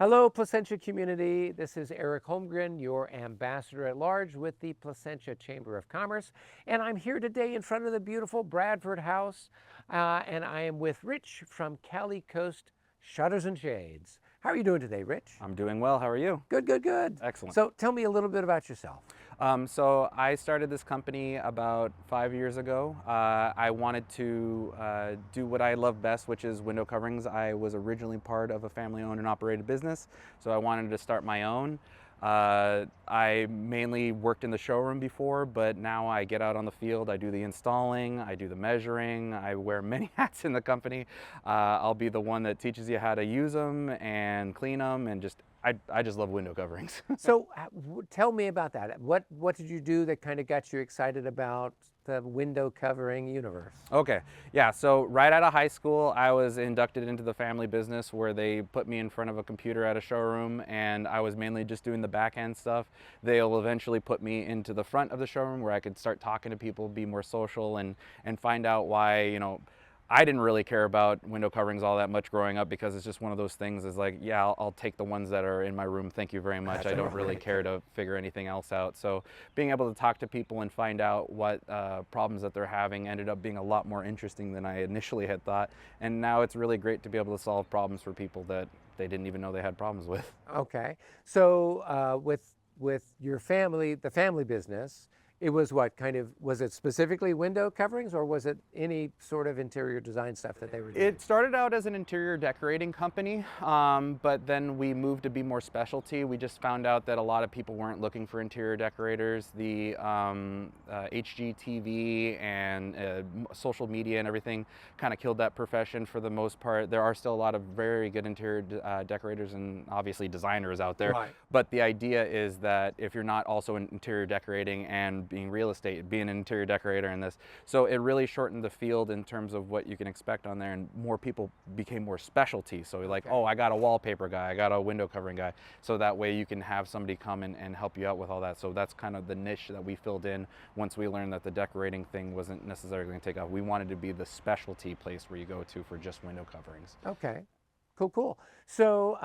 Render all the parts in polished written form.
Hello, Placentia community. This is Eric Holmgren, your ambassador at large with the Placentia Chamber of Commerce. And I'm here today in front of the beautiful Bradford House. And I am with Rich from Cali Coast Shutters and Shades. How are you doing today, Rich? I'm doing well. How are you? Good, good, good. Excellent. So tell me a little bit about yourself. So I started this company about 5 years ago. I wanted to do what I love best, which is window coverings. I was originally part of a family-owned and operated business, so I wanted to start my own. I mainly worked in the showroom before, but now I get out on the field. I do the installing, I do the measuring, I wear many hats in the company. I'll be the one that teaches you how to use them and clean them, and I just love window coverings. So tell me about that. What did you do that kind of got you excited about the window covering universe? Okay, yeah, so right out of high school, I was inducted into the family business where they put me in front of a computer at a showroom, and I was mainly just doing the back end stuff. They'll eventually put me into the front of the showroom where I could start talking to people, be more social, and find out why, I didn't really care about window coverings all that much growing up, because it's just one of those things is like, yeah, I'll take the ones that are in my room. Thank you very much. I don't really care to figure anything else out. So being able to talk to people and find out what problems that they're having ended up being a lot more interesting than I initially had thought. And now it's really great to be able to solve problems for people that they didn't even know they had problems with. Okay. So with your family, the family business, it was what kind of, was it specifically window coverings, or was it any sort of interior design stuff that they were doing? It started out as an interior decorating company, but then we moved to be more specialty. We just found out that a lot of people weren't looking for interior decorators. The HGTV and social media and everything kind of killed that profession for the most part. There are still a lot of very good interior decorators and obviously designers out there. Right. But the idea is that if you're not also in interior decorating and being real estate, being an interior decorator in this, so it really shortened the field in terms of what you can expect on there, and more people became more specialty. So like, Okay. oh, I got a wallpaper guy, I got a window covering guy, so that way you can have somebody come and help you out with all that. So that's kind of the niche that we filled in once we learned that the decorating thing wasn't necessarily going to take off. We wanted to be the specialty place where you go to for just window coverings. Okay. Cool, cool. So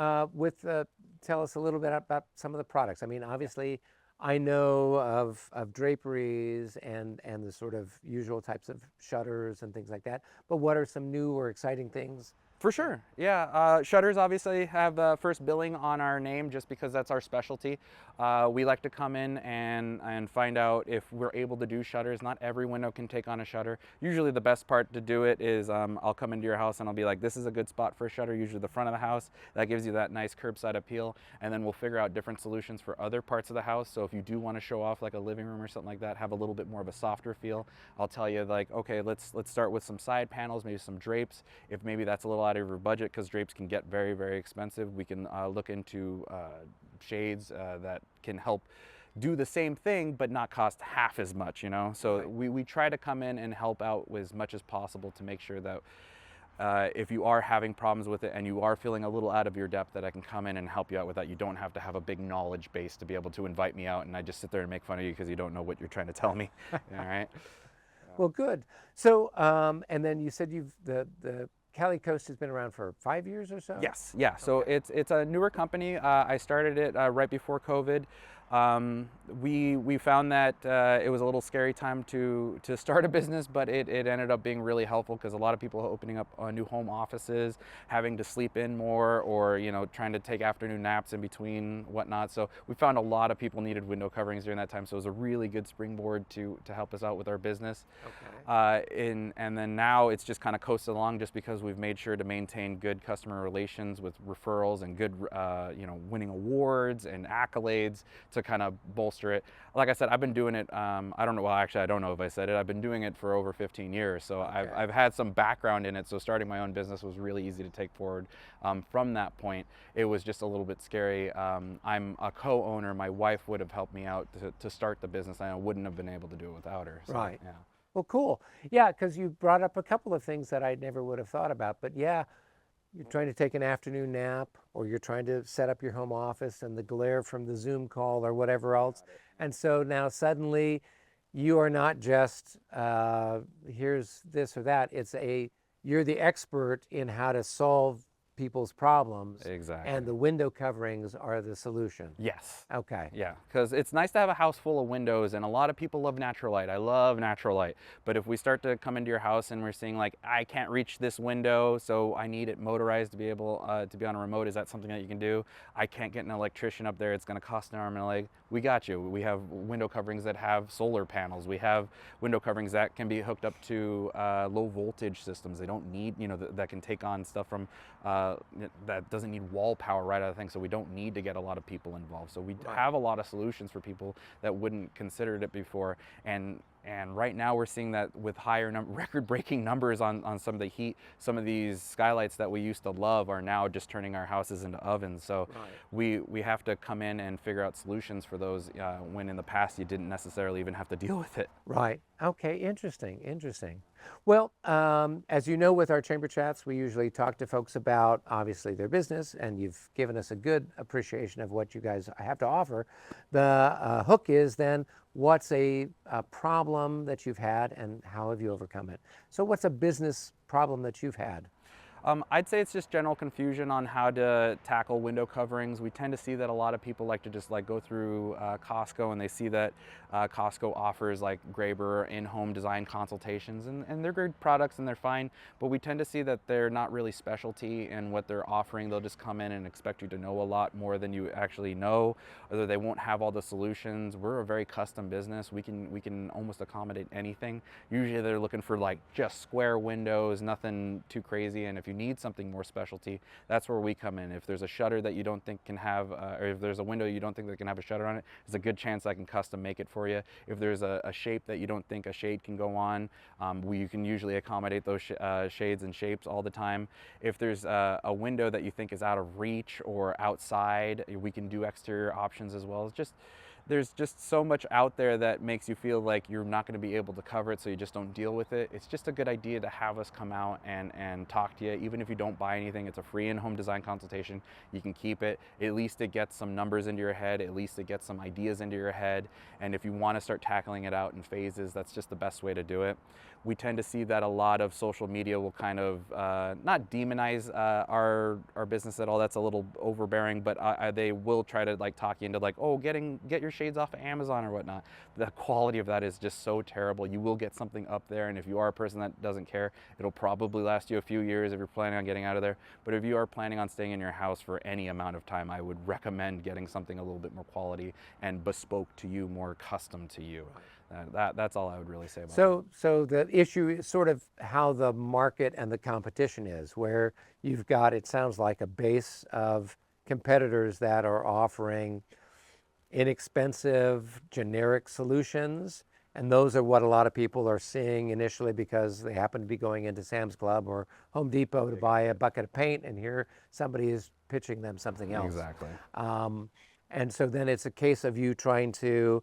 tell us a little bit about some of the products. I mean, obviously, I know of draperies and the sort of usual types of shutters and things like that. But what are some new or exciting things? For sure, yeah. Shutters obviously have first billing on our name just because that's our specialty. We like to come in and find out if we're able to do shutters. Not every window can take on a shutter. Usually the best part to do it is I'll come into your house and I'll be like, this is a good spot for a shutter, usually the front of the house. That gives you that nice curbside appeal, and then we'll figure out different solutions for other parts of the house. So if you do want to show off like a living room or something like that, have a little bit more of a softer feel, I'll tell you like, okay, let's start with some side panels, maybe some drapes. If maybe that's a little out of your budget, because drapes can get very, very expensive, we can look into shades that can help do the same thing but not cost half as much, So Right. we try to come in and help out as much as possible to make sure that if you are having problems with it and you are feeling a little out of your depth, that I can come in and help you out with that. You don't have to have a big knowledge base to be able to invite me out and I just sit there and make fun of you because you don't know what you're trying to tell me. All right. Well, good. So and then you said the Cali Coast has been around for 5 years or so? Yes, yeah. So it's a newer company. I started it right before COVID. We found that it was a little scary time to start a business, but it ended up being really helpful because a lot of people are opening up new home offices, having to sleep in more, or trying to take afternoon naps in between whatnot. So we found a lot of people needed window coverings during that time. So it was a really good springboard to help us out with our business. Okay. And then now it's just kind of coasted along just because we've made sure to maintain good customer relations with referrals and good winning awards and accolades to kind of bolster it. Like I said, I've been doing it, I don't know, well actually I don't know if I said it, I've been doing it for over 15 years, so Okay. I've had some background in it, so starting my own business was really easy to take forward. From that point, it was just a little bit scary. I'm a co-owner, my wife would have helped me out to start the business, and I wouldn't have been able to do it without her. So, Right. yeah. Well, cool. Yeah, because you brought up a couple of things that I never would have thought about. But yeah, you're trying to take an afternoon nap, or you're trying to set up your home office and the glare from the Zoom call or whatever else. And so now suddenly you are not just here's this or that. You're the expert in how to solve people's problems, Exactly. and the window coverings are the solution. Yes. Okay. Yeah, because it's nice to have a house full of windows, and a lot of people love natural light. I love natural light. But if we start to come into your house and we're seeing like, I can't reach this window, so I need it motorized to be able to be on a remote, is that something that you can do? I can't get an electrician up there. It's going to cost an arm and a leg. We got you. We have window coverings that have solar panels. We have window coverings that can be hooked up to low voltage systems. They don't need, that can take on stuff from, that doesn't need wall power right out of the thing. So we don't need to get a lot of people involved. So we have a lot of solutions for people that wouldn't considered it before. And right now we're seeing that with higher record-breaking numbers on some of the heat. Some of these skylights that we used to love are now just turning our houses into ovens. So we have to come in and figure out solutions for those when in the past you didn't necessarily even have to deal with it. Right. Okay. Interesting. Interesting. Well, as you know, with our chamber chats, we usually talk to folks about obviously their business, and you've given us a good appreciation of what you guys have to offer. The hook is then, what's a problem that you've had and how have you overcome it? So what's a business problem that you've had? I'd say it's just general confusion on how to tackle window coverings. We tend to see that a lot of people like to just like go through Costco, and they see that Costco offers like Graber in-home design consultations, and they're good products and they're fine, but we tend to see that they're not really specialty in what they're offering. They'll just come in and expect you to know a lot more than you actually know, or they won't have all the solutions. We're a very custom business. We can almost accommodate anything. Usually they're looking for like just square windows, nothing too crazy, and if you need something more specialty, that's where we come in. If there's a shutter that you don't think can have, or if there's a window you don't think that can have a shutter on it, there's a good chance I can custom make it for you. If there's a shape that you don't think a shade can go on, you can usually accommodate those shades and shapes all the time. If there's a window that you think is out of reach or outside, we can do exterior options as well. It's just, there's just so much out there that makes you feel like you're not going to be able to cover it, so you just don't deal with it. It's just a good idea to have us come out and talk to you. Even if you don't buy anything, it's a free in-home design consultation. You can keep it. At least it gets some numbers into your head. At least it gets some ideas into your head. And if you want to start tackling it out in phases, that's just the best way to do it. We tend to see that a lot of social media will kind of not demonize our business at all. That's a little overbearing, but they will try to like talk you into like, oh, get your shades off of Amazon or whatnot. The quality of that is just so terrible. You will get something up there, and if you are a person that doesn't care, it'll probably last you a few years if you're planning on getting out of there. But if you are planning on staying in your house for any amount of time, I would recommend getting something a little bit more quality and bespoke to you, more custom to you. That's all I would really say about that. So the issue is sort of how the market and the competition is, where you've got, it sounds like, a base of competitors that are offering inexpensive, generic solutions. And those are what a lot of people are seeing initially because they happen to be going into Sam's Club or Home Depot to buy a bucket of paint, and here somebody is pitching them something else. Exactly. And so then it's a case of you trying to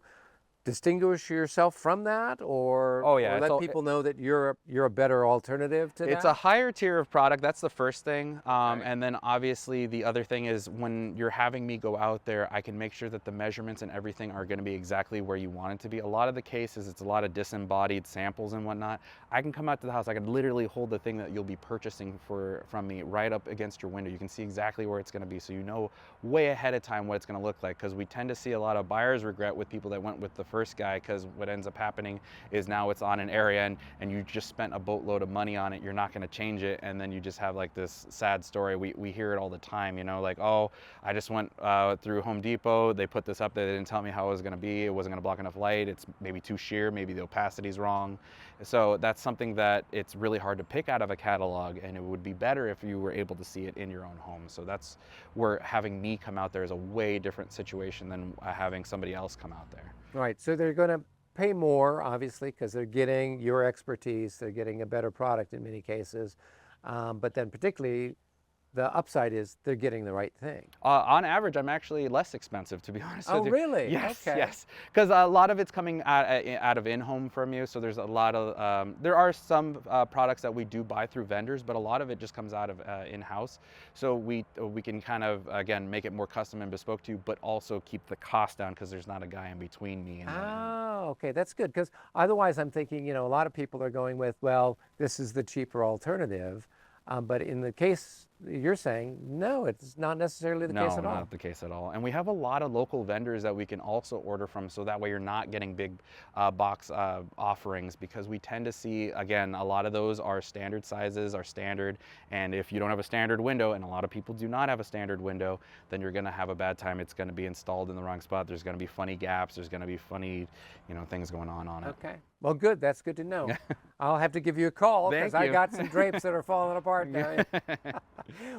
distinguish yourself from that, or, Oh, yeah, or it's let all- people know that you're a better alternative to It's that? a higher tier of product. That's the first thing. And then obviously the other thing is when you're having me go out there, I can make sure that the measurements and everything are going to be exactly where you want it to be. A lot of the cases, it's a lot of disembodied samples and whatnot. I can come out to the house. I can literally hold the thing that you'll be purchasing from me right up against your window. You can see exactly where it's going to be, so you know way ahead of time what it's going to look like, because we tend to see a lot of buyer's regret with people that went with the first guy, because what ends up happening is now it's on an area and you just spent a boatload of money on it. You're not going to change it, and then you just have like this sad story. We hear it all the time, like, oh, I just went through Home Depot, they put this up there, they didn't tell me how it was going to be, it wasn't going to block enough light, it's maybe too sheer, maybe the opacity's wrong. So that's something that it's really hard to pick out of a catalog, and it would be better if you were able to see it in your own home. So that's where having me come out there is a way different situation than having somebody else come out there. Right, so they're going to pay more, obviously, because they're getting your expertise, they're getting a better product in many cases, but then particularly the upside is they're getting the right thing. On average, I'm actually less expensive, to be honest with you. Really? Yes, Okay. yes. Because a lot of it's coming out of in-home from you, so there's a lot of, there are some products that we do buy through vendors, but a lot of it just comes out of in-house. So we can kind of, again, make it more custom and bespoke to you, but also keep the cost down because there's not a guy in between me and Oh, okay, that's good, because otherwise I'm thinking, a lot of people are going with, well, this is the cheaper alternative, but in the case you're saying, no, it's not necessarily the No, case at all. not the case at all. And we have a lot of local vendors that we can also order from, so that way you're not getting big box offerings, because we tend to see, again, a lot of those are standard sizes, are standard. And if you don't have a standard window, and a lot of people do not have a standard window, then you're going to have a bad time. It's going to be installed in the wrong spot. There's going to be funny gaps. There's going to be funny, things going on it. Okay. Well, good. That's good to know. I'll have to give you a call because Thank I you. got some drapes that are falling apart now.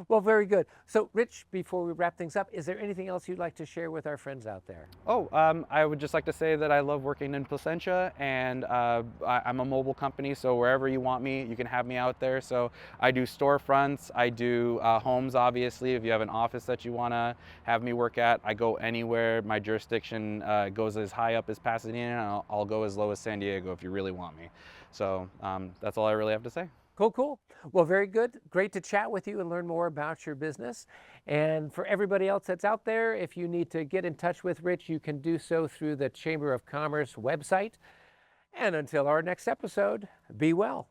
Well, very good. So, Rich, before we wrap things up, is there anything else you'd like to share with our friends out there? Oh, I would just like to say that I love working in Placentia, and I'm a mobile company, so wherever you want me, you can have me out there. So I do storefronts, I do homes, obviously. If you have an office that you want to have me work at, I go anywhere. My jurisdiction goes as high up as Pasadena, and I'll go as low as San Diego if you really want me. So that's all I really have to say. Cool, cool. Well, very good. Great to chat with you and learn more about your business. And for everybody else that's out there, if you need to get in touch with Rich, you can do so through the Chamber of Commerce website. And until our next episode, be well.